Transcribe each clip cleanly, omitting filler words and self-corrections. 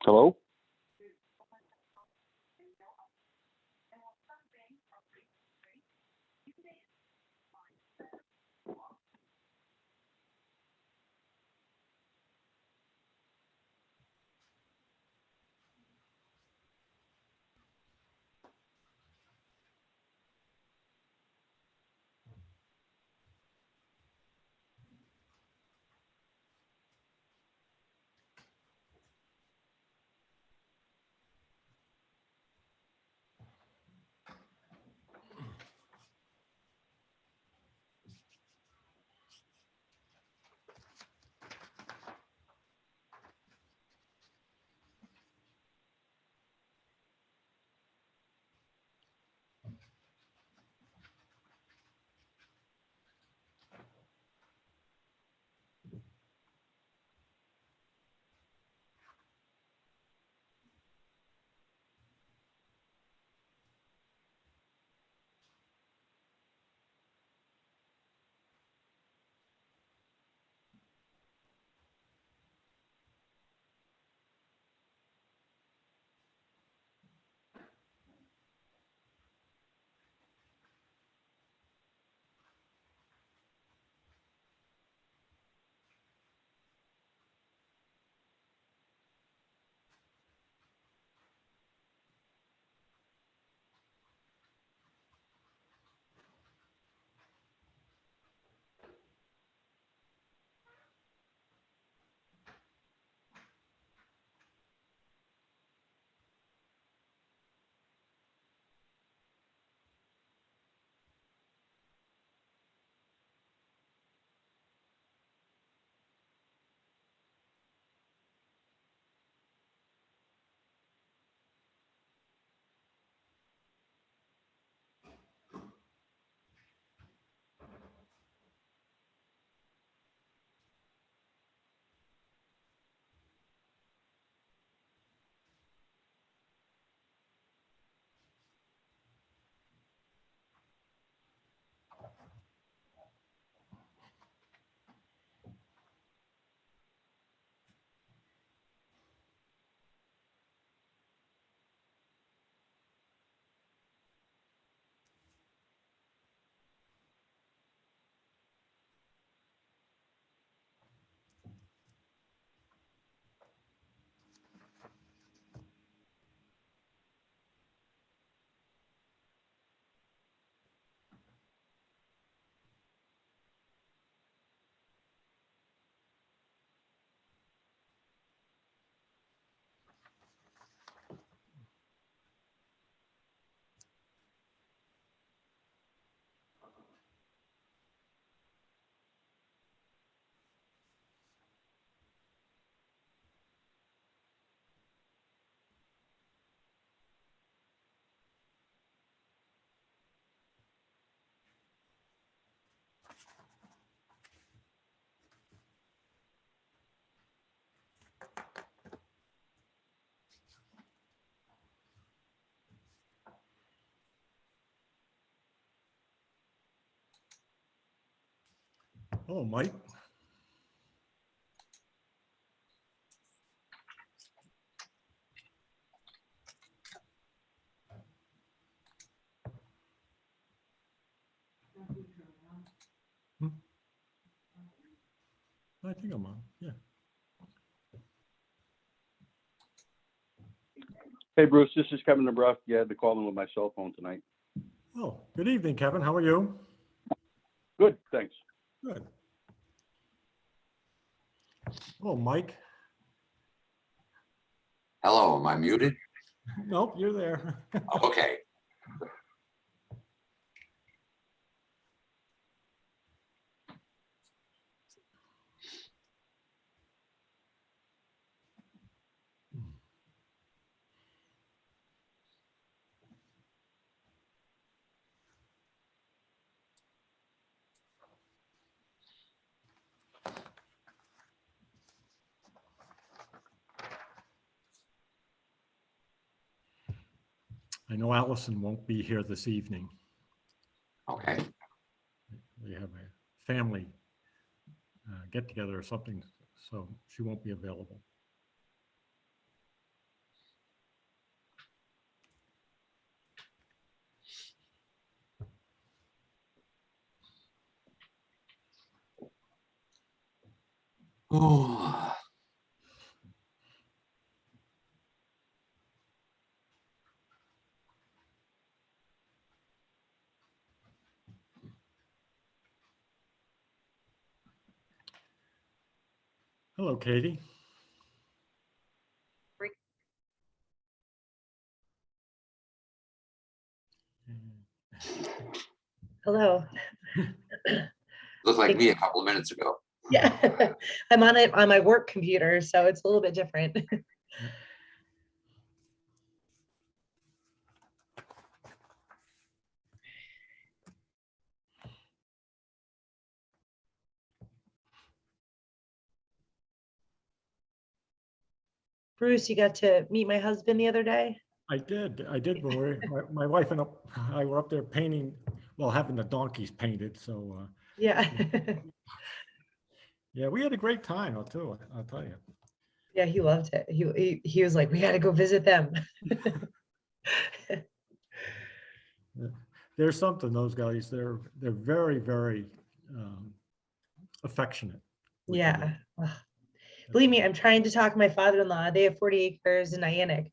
Hello? Oh, Mike. I think I'm on, yeah. Hey, Bruce, this is Kevin DeBruff. You had to call in with my cell phone tonight. Oh, good evening, Kevin. How are you? Good, thanks. Good. Oh, Mike. Hello, am I muted? Nope, you're there. Okay. I know Allison won't be here this evening. Okay. We have a family get together or something, so she won't be available. Oh, Hello, Katie. Hello. looked like me a couple of minutes ago. Yeah, I'm on it on my work computer, so it's a little bit different. Bruce, you got to meet my husband the other day? I did when my wife and I were up there painting, well, having the donkeys painted. So Yeah. yeah, we had a great time. I'll tell you. Yeah, he loved it. He was like, we got to go visit them. There's something, those guys. They're very, very affectionate. with you. Yeah. Ugh. Believe me, I'm trying to talk my father-in-law. They have 40 acres in Ionic,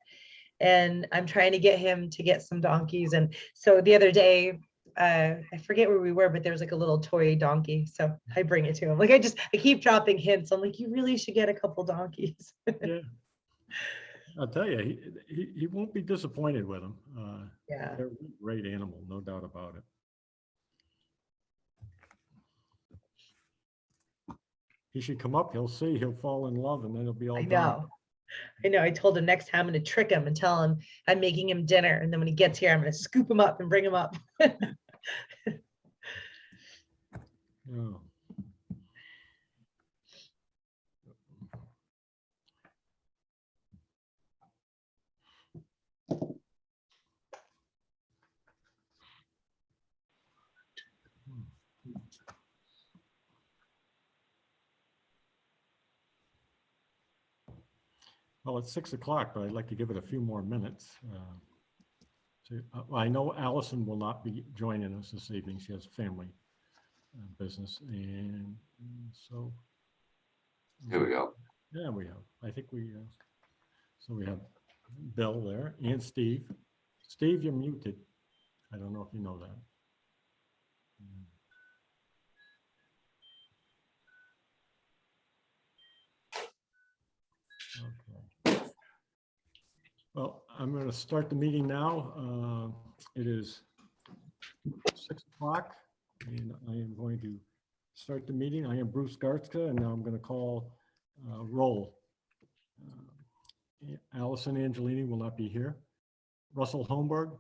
and I'm trying to get him to get some donkeys. And so the other day, I forget where we were, but there was like a little toy donkey. So I bring it to him. Like I keep dropping hints. I'm like, you really should get a couple donkeys. Yeah. I'll tell you, he won't be disappointed with them. Yeah. They're a great animal, no doubt about it. He should come up, he'll see, he'll fall in love, and then it'll be all I done. know. I know. I told him next time I'm going to trick him and tell him I'm making him dinner. And then when he gets here, I'm going to scoop him up and bring him up. Oh. Well, it's 6 o'clock, but I'd like to give it a few more minutes. I know Allison will not be joining us this evening. She has family business, and so. Here we go. Yeah, we have. I think so we have Bill there and Steve. Steve, you're muted. I don't know if you know that. Okay. Well, I'm going to start the meeting now. It is 6 o'clock, and I am going to start the meeting. I am Bruce Gartzka, and now I'm going to call roll. Allison Angelini will not be here. Russell Holmberg.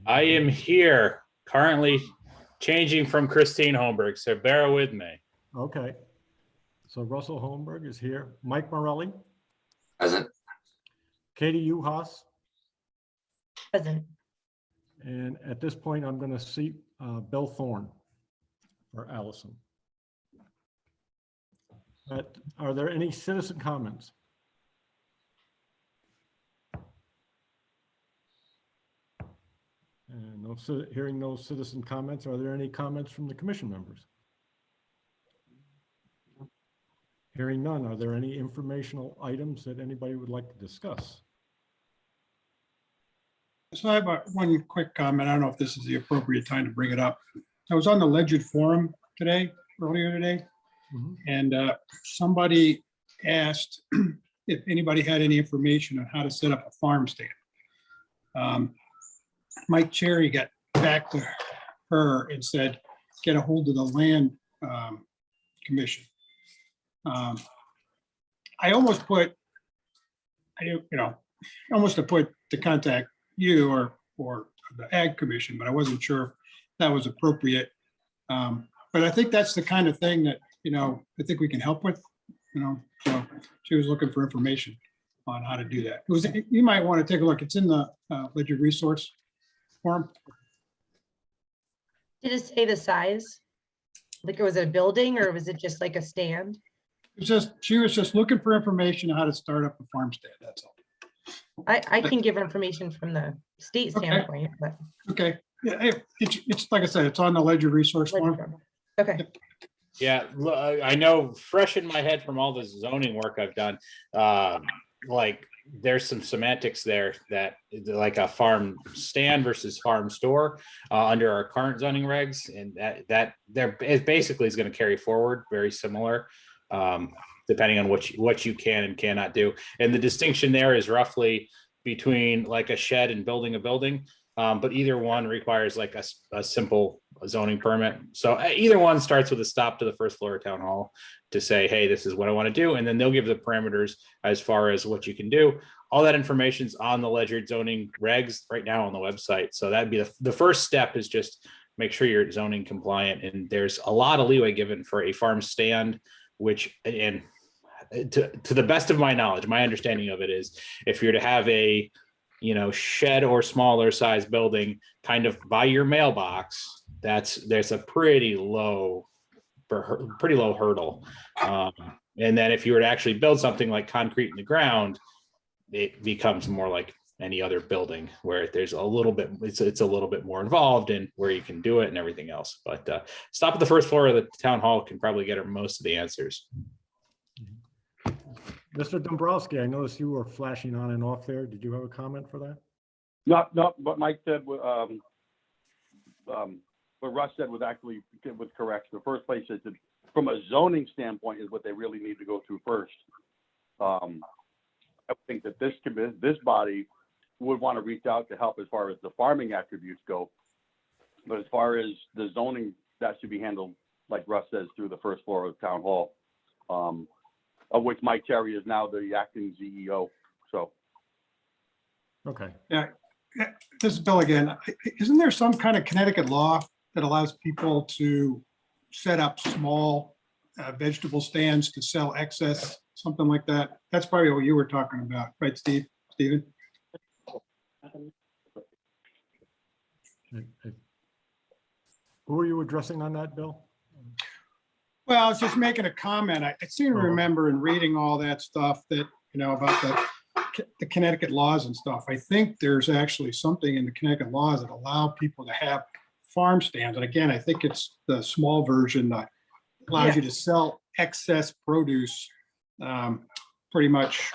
I am here, currently changing from Christine Holmberg, so bear with me. Okay. So Russell Holmberg is here. Mike Morelli. Present. Katie Uhas. Present. And at this point, I'm going to seat Bill Thorne for Allison. But are there any citizen comments? And hearing no citizen comments, are there any comments from the commission members? Hearing none, are there any informational items that anybody would like to discuss? So I have one quick comment. I don't know if this is the appropriate time to bring it up. I was on the Legend Forum earlier today, and somebody asked if anybody had any information on how to set up a farm stand. Mike Cherry got back to her and said, get a hold of the land commission. I almost put, almost to put to contact you or the Ag Commission, but I wasn't sure if that was appropriate. But I think that's the kind of thing that, I think we can help with, so she was looking for information. on how to do that. You might want to take a look. It's in the Ledger resource form. Did it say the size? Like, was it a building or was it just like a stand? She was just looking for information on how to start up a farm stand. That's all. I can give information from the state Okay. standpoint, but. Okay. Yeah, it's like I said, it's on the Ledger resource form. Okay, Yeah, I know fresh in my head from all the zoning work I've done, like there's some semantics there that like a farm stand versus farm store under our current zoning regs, and that it basically is going to carry forward very similar, depending on what you can and cannot do. And the distinction there is roughly between like a shed and building a building. But either one requires like a simple zoning permit. So either one starts with a stop to the first floor of town hall to say, hey, this is what I want to do. And then they'll give the parameters as far as what you can do. All that information's on the Ledger zoning regs right now on the website. So that'd be the first step, is just make sure you're zoning compliant. And there's a lot of leeway given for a farm stand, which, and to the best of my knowledge, my understanding of it is, if you're to have a shed or smaller size building kind of by your mailbox, there's a pretty low hurdle. And then if you were to actually build something like concrete in the ground, it becomes more like any other building where there's a little bit, it's a little bit more involved in where you can do it and everything else. But stop at the first floor of the town hall can probably get her most of the answers. Mr. Dombrowski, I noticed you were flashing on and off there. Did you have a comment for that? No, what Mike said, what Russ said was correct. The first place is, from a zoning standpoint, is what they really need to go through first. I think that this body would want to reach out to help as far as the farming attributes go. But as far as the zoning, that should be handled, like Russ says, through the first floor of town hall. Of which Mike Terry is now the acting CEO. So. Okay. Yeah, this is Bill again. Isn't there some kind of Connecticut law that allows people to set up small vegetable stands to sell excess, something like that? That's probably what you were talking about, right, Stephen? Who are you addressing on that, Bill? Well, I was just making a comment. I seem to remember in reading all that stuff that, about the Connecticut laws and stuff. I think there's actually something in the Connecticut laws that allow people to have farm stands. And again, I think it's the small version that allows you to sell excess produce, pretty much,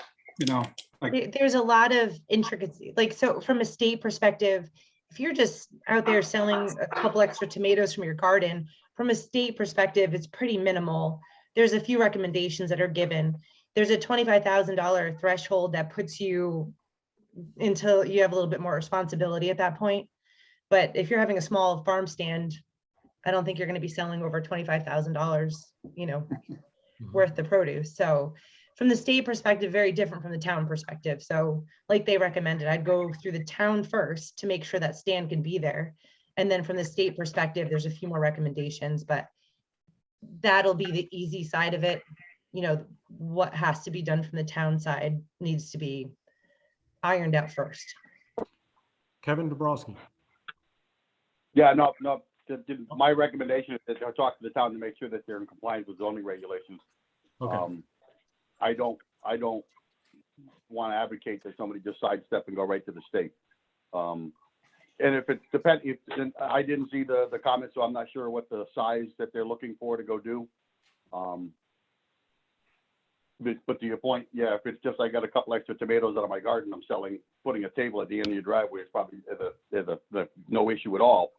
like. There's a lot of intricacy. Like, so from a state perspective, if you're just out there selling a couple extra tomatoes from your garden, from a state perspective, it's pretty minimal. There's a few recommendations that are given. There's a $25,000 threshold that puts you until you have a little bit more responsibility at that point. But if you're having a small farm stand, I don't think you're going to be selling over $25,000, worth of produce. So from the state perspective, very different from the town perspective. So like they recommended, I'd go through the town first to make sure that stand can be there. And then from the state perspective, there's a few more recommendations, but that'll be the easy side of it. What has to be done from the town side needs to be ironed out first. Kevin Dombrowski. Yeah, no. My recommendation is that I talk to the town to make sure that they're in compliance with zoning regulations. Okay. I don't want to advocate that somebody just sidestep and go right to the state. And if it depends, I didn't see the comment, so I'm not sure what the size that they're looking for to go do. But to your point, yeah, if it's just I got a couple extra tomatoes out of my garden, I'm selling, putting a table at the end of your driveway is probably the no issue at all.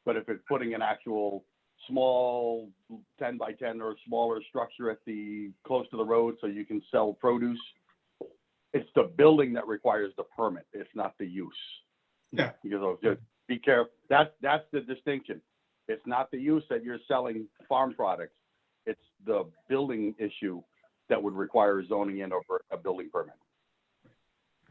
But if it's putting an actual small 10 by 10 or smaller structure at close to the road so you can sell produce, it's the building that requires the permit. It's not the use. Yeah. Because just be careful. That's the distinction. It's not the use that you're selling farm products. It's the building issue that would require zoning in over a building permit.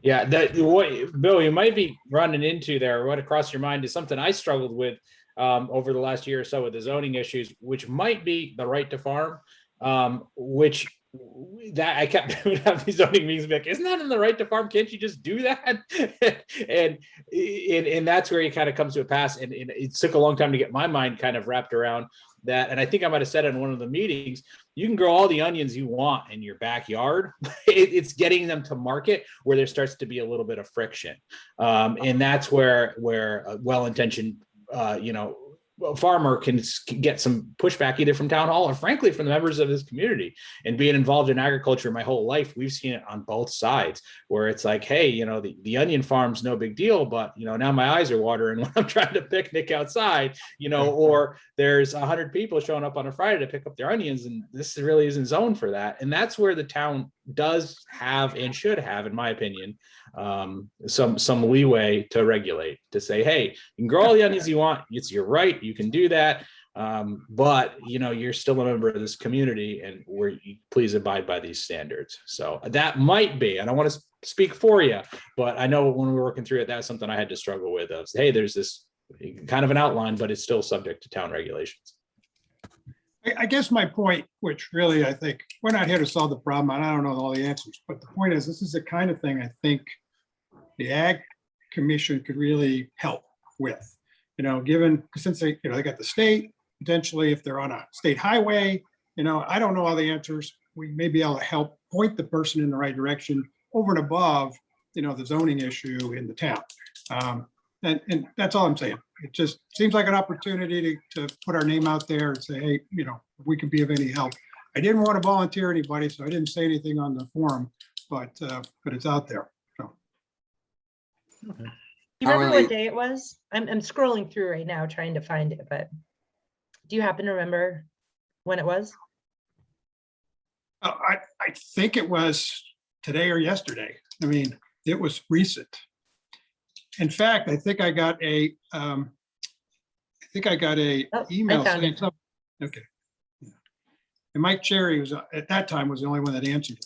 Yeah, what Bill, you might be running into there, what across your mind is something I struggled with over the last year or so with the zoning issues, which might be the right to farm, which that I kept would have these zoning meetings and be like, isn't that in the right to farm? Can't you just do that? and that's where it kind of comes to a pass. And it took a long time to get my mind kind of wrapped around that. And I think I might have said in one of the meetings, you can grow all the onions you want in your backyard. It's getting them to market where there starts to be a little bit of friction. And that's where a well-intentioned, a farmer can get some pushback either from town hall or frankly from the members of his community. And being involved in agriculture my whole life, we've seen it on both sides where it's like, hey, the onion farm's no big deal, but now my eyes are watering when I'm trying to picnic outside, or there's 100 people showing up on a Friday to pick up their onions, and this really isn't zoned for that. And that's where the town does have and should have, in my opinion, some leeway to regulate, to say, hey, you can grow all the onions you want. It's your right. You can do that. But you're still a member of this community, and please abide by these standards. So that might be, and I want to speak for you, but I know when we were working through it, that's something I had to struggle with. Of, hey, there's this kind of an outline, but it's still subject to town regulations. I guess my point, which really, I think, we're not here to solve the problem, and I don't know all the answers, but the point is, this is the kind of thing I think the Ag Commission could really help with, given, since they got the state, potentially if they're on a state highway, I don't know all the answers. We may be able to help point the person in the right direction over and above, the zoning issue in the town. And that's all I'm saying. It just seems like an opportunity to put our name out there and say, hey, if we can be of any help. I didn't want to volunteer anybody, so I didn't say anything on the forum, but it's out there. So. Okay. Do you remember what day it was? I'm scrolling through right now trying to find it, but do you happen to remember when it was? I think it was today or yesterday. I mean, it was recent. In fact, I think I got a email saying something. Okay. Yeah. And Mike Cherry was at that time was the only one that answered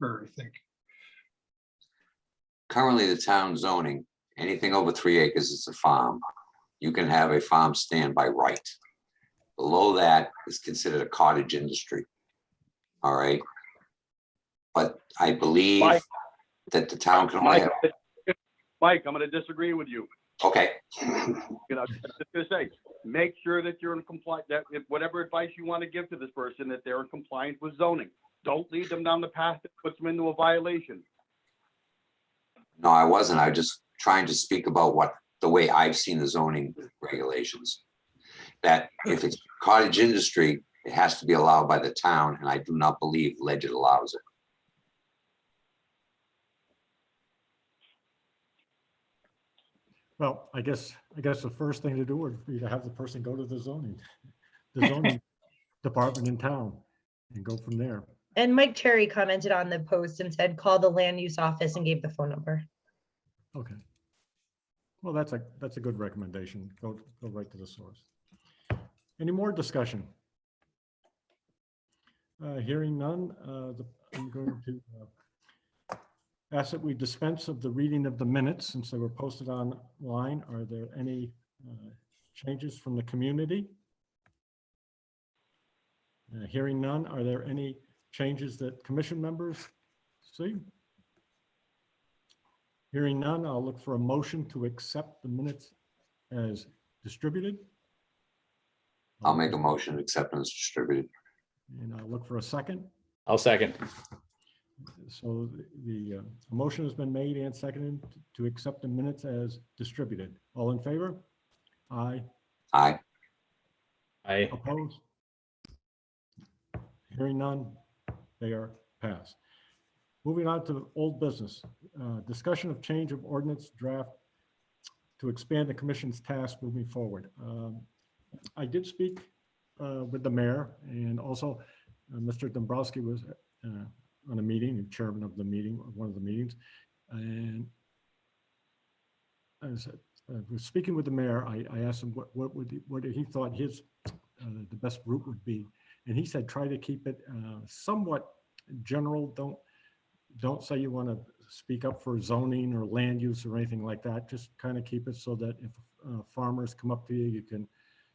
her, I think. Currently, the town zoning, anything over 3 acres is a farm. You can have a farm stand by right. Below that is considered a cottage industry. All right. But I believe that the town can only have. Mike, I'm going to disagree with you. Okay. I'm just going to say, make sure that you're in compliance, that if whatever advice you want to give to this person, that they're in compliance with zoning. Don't lead them down the path that puts them into a violation. No, I wasn't. I was just trying to speak about the way I've seen the zoning regulations. That if it's cottage industry, it has to be allowed by the town, and I do not believe Legend allows it. Well, I guess the first thing to do would be to have the person go to the zoning department in town and go from there. And Mike Cherry commented on the post and said, call the land use office and gave the phone number. Okay. Well, that's a good recommendation. Go right to the source. Any more discussion? Hearing none, I'm going to ask that we dispense of the reading of the minutes since they were posted online. Are there any changes from the community? Hearing none, are there any changes that commission members see? Hearing none, I'll look for a motion to accept the minutes as distributed. I'll make a motion to accept and distributed. And I'll look for a second. I'll second. So the motion has been made and seconded to accept the minutes as distributed. All in favor? Aye. Aye. Aye. Opposed? Hearing none, they are passed. Moving on to old business. Discussion of change of ordinance draft to expand the commission's task moving forward. I did speak with the mayor, and also Mr. Dombrowski was on a meeting, and chairman of the meeting, one of the meetings. And as I was speaking with the mayor, I asked him what he thought his the best route would be, and he said try to keep it somewhat general. Don't say you want to speak up for zoning or land use or anything like that. Just kind of keep it so that if farmers come up to you, you can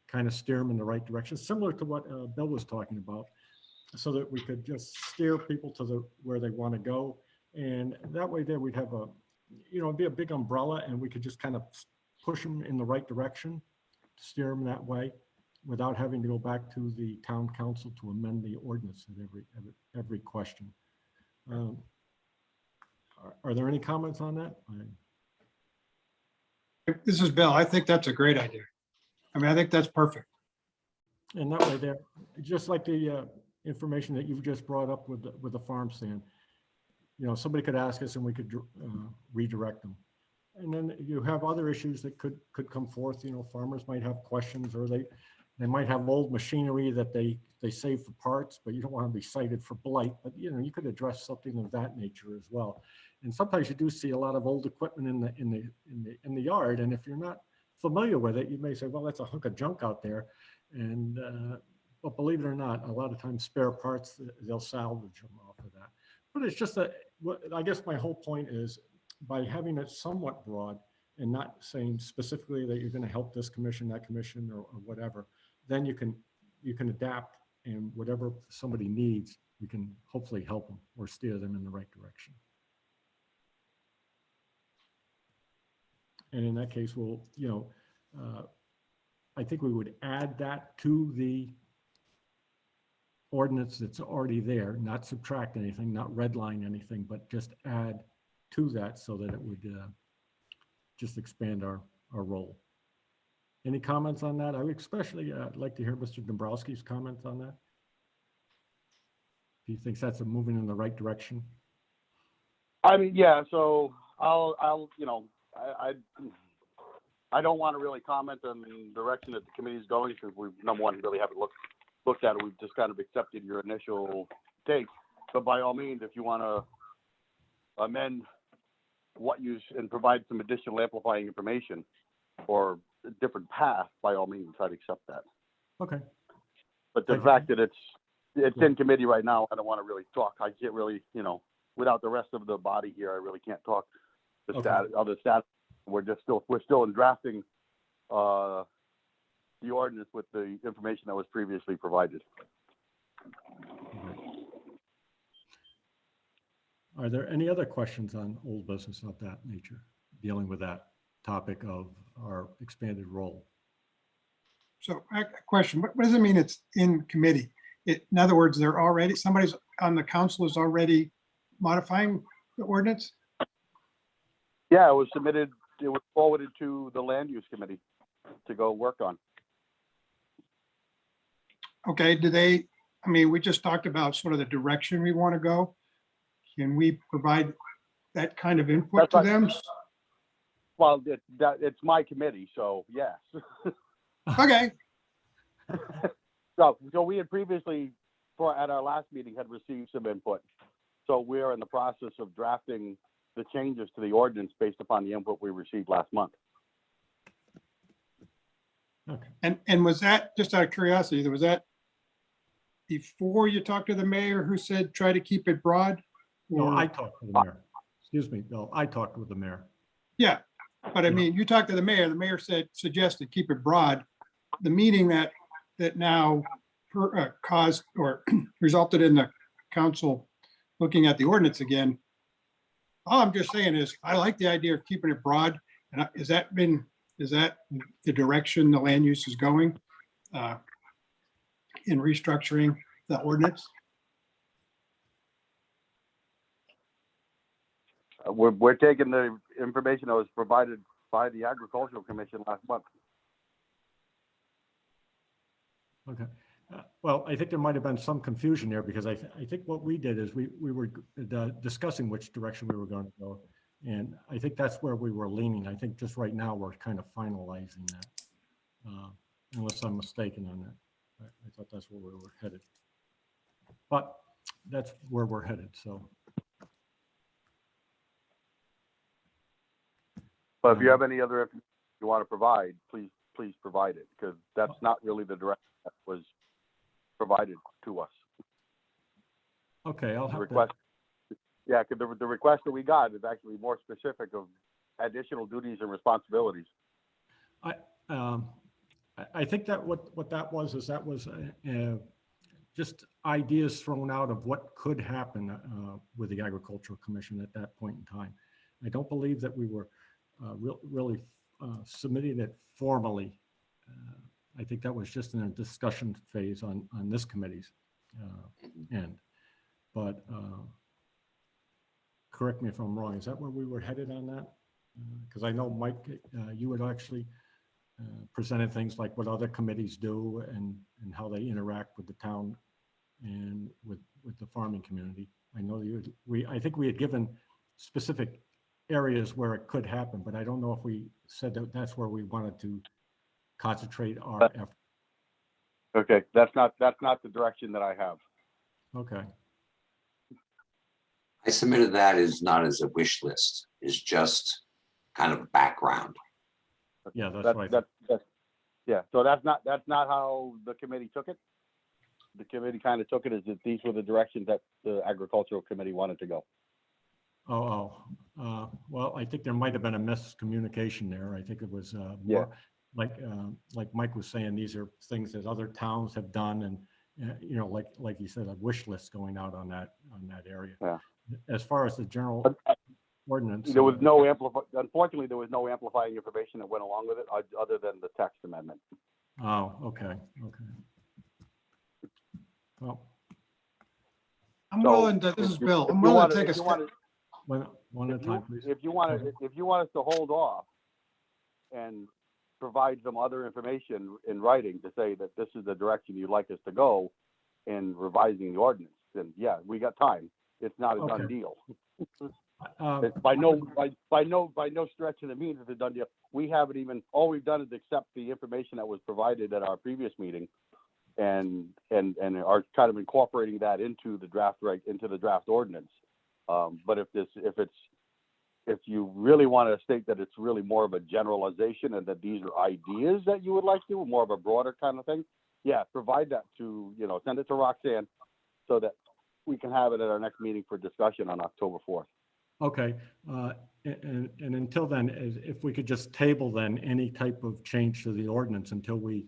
kind of steer them in the right direction, similar to what Bill was talking about. so that we could just steer people to where they want to go. And that way there we'd have it'd be a big umbrella and we could just kind of push them in the right direction, steer them that way without having to go back to the town council to amend the ordinance at every question. Are there any comments on that? This is Bill. I think that's a great idea. I mean, I think that's perfect. And that way there, just like the information that you've just brought up with the farm stand, somebody could ask us and we could redirect them. And then you have other issues that could come forth. Farmers might have questions, or they might have old machinery that they save for parts, but you don't want to be cited for blight. But you could address something of that nature as well. And sometimes you do see a lot of old equipment in the yard, and if you're not familiar with it, you may say, well, that's a hunk of junk out there. And but believe it or not, a lot of times spare parts, they'll salvage them off of that. But it's just I guess my whole point is, by having it somewhat broad and not saying specifically that you're going to help this commission, that commission, or whatever, then you can adapt, and whatever somebody needs, we can hopefully help them or steer them in the right direction. And in that case, we'll, I think we would add that to the ordinance that's already there, not subtract anything, not redline anything, but just add to that so that it would just expand our role. Any comments on that? I would especially like to hear Mr. Dombrowski's comments on that. He thinks that's moving in the right direction. I mean, yeah, so I don't want to really comment on the direction that the committee is going, because we, number one, really haven't looked at it. We've just kind of accepted your initial take. But by all means, if you want to amend what and provide some additional amplifying information or a different path, by all means, I'd accept that. Okay. But the fact that it's in committee right now, I don't want to really talk. I can't really, without the rest of the body here, I really can't talk the status. We're still in drafting the ordinance with the information that was previously provided. Are there any other questions on old business of that nature, dealing with that topic of our expanded role? So a question, what does it mean it's in committee? In other words, somebody's on the council is already modifying the ordinance? Yeah, it was forwarded to the land use committee to go work on. Okay, we just talked about sort of the direction we want to go. Can we provide that kind of input to them? Well, it's my committee, so yes. Okay. So we had previously, at our last meeting, had received some input. So we are in the process of drafting the changes to the ordinance based upon the input we received last month. Okay. And was that, just out of curiosity, was that before you talked to the mayor who said try to keep it broad? No, I talked to the mayor. Excuse me, Bill. I talked with the mayor. Yeah, but I mean, you talked to the mayor suggested keep it broad. The meeting that now caused or resulted in the council looking at the ordinance again. All I'm just saying is, I like the idea of keeping it broad. And is that the direction the land use is going in restructuring the ordinance? We're taking the information that was provided by the Agricultural Commission last month. Okay. Well, I think there might have been some confusion there, because I think what we did is we were discussing which direction we were going to go. And I think that's where we were leaning. I think just right now we're kind of finalizing that, unless I'm mistaken on that. I thought that's where we were headed. But that's where we're headed, so. But if you have any other information you want to provide, please provide it, because that's not really the direction that was provided to us. Okay, I'll have request. Yeah, because the request that we got is actually more specific of additional duties and responsibilities. I think that what that was is that was just ideas thrown out of what could happen with the Agricultural Commission at that point in time. I don't believe that we were really submitting it formally. I think that was just in a discussion phase on this committee's end. But correct me if I'm wrong, is that where we were headed on that? Because I know, Mike, you had actually presented things like what other committees do and how they interact with the town and with the farming community. I know I think we had given specific areas where it could happen, but I don't know if we said that that's where we wanted to concentrate our effort. Okay, that's not the direction that I have. Okay. I submitted that as not as a wish list, it's just kind of background. Yeah, that's right. Yeah, so that's not how the committee took it. The committee kind of took it as if these were the directions that the Agricultural Committee wanted to go. Well, I think there might have been a miscommunication there. I think it was Yeah. more like Mike was saying, these are things that other towns have done, and you know, like you said, a wish list going out on that area. Yeah. As far as the general ordinance, There was unfortunately, there was no amplifying information that went along with it other than the text amendment. Oh, okay. Well, I'm So, willing to, this is if you- Bill, if I'm you willing wanna- to take a if you step. wanna- one at a time, please. If you want us to hold off and provide some other information in writing to say that this is the direction you'd like us to go in revising the ordinance, then yeah, we got time. It's not a done Okay. deal. Uh, It's by no stretch of the means it's a done deal. We haven't even, all we've done is accept the information that was provided at our previous meeting and are kind of incorporating that into the draft ordinance. But if you really want to state that it's really more of a generalization and that these are ideas that you would like to, more of a broader kind of thing, yeah, provide that to, send it to Roxanne so that we can have it at our next meeting for discussion on October 4th. Okay, and until then, if we could just table then any type of change to the ordinance until we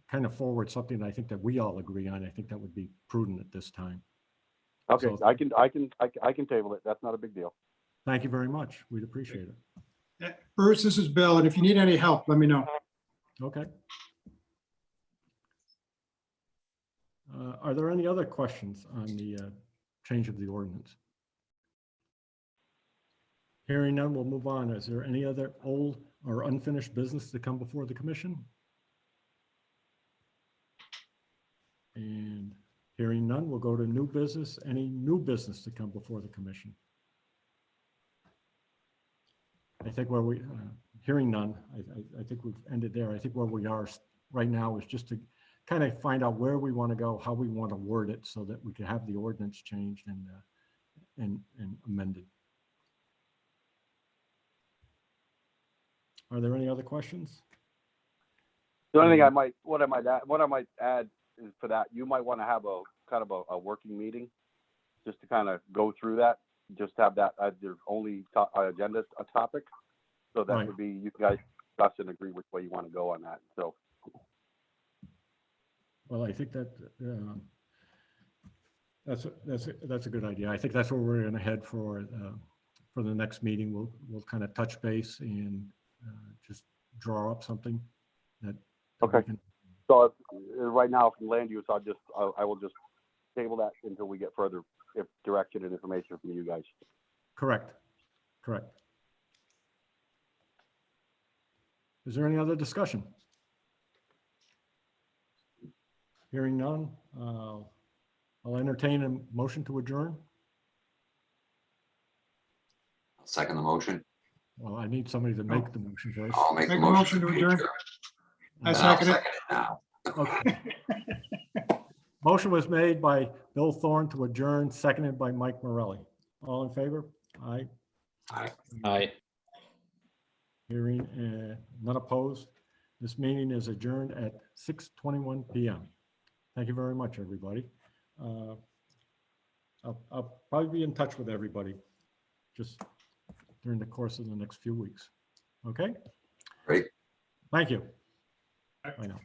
kind of forward something I think that we all agree on. I think that would be prudent at this time. Okay, So- I can table it. That's not a big deal. Thank you very much. We'd appreciate it. Bruce, this is Bill, and if you need any help, let me know. Okay. Are there any other questions on the change of the ordinance? Hearing none, we'll move on. Is there any other old or unfinished business to come before the commission? And hearing none, we'll go to new business. Any new business to come before the commission? I think where we, hearing none, I think we've ended there. I think where we are right now is just to kind of find out where we want to go, how we want to word it so that we can have the ordinance changed and amended. Are there any other questions? The only thing what I might add is for that, you might want to have a kind of a working meeting just to kind of go through that, just have that as your only agenda topic. So that Right. would be, you guys discuss and agree which way you want to go on that. So, Well, I think that that's a good idea. I think that's where we're going to head for the next meeting. We'll kind of touch base and just draw up something that. Okay. So right now from land use, I will just table that until we get further direction and information from you guys. Correct. Is there any other discussion? Hearing none, I'll entertain a motion to adjourn. Second the motion. Well, I need somebody to make the motion first. I'll make the Make a motion motion to adjourn. I And I'll second it. second it now. Okay. Motion was made by Bill Thorne to adjourn, seconded by Mike Morelli. All in favor? Aye. Aye. Hearing none opposed. This meeting is adjourned at 6:21 p.m. Thank you very much, everybody. I'll probably be in touch with everybody just during the course of the next few weeks. Okay? Great. Thank you. Bye now.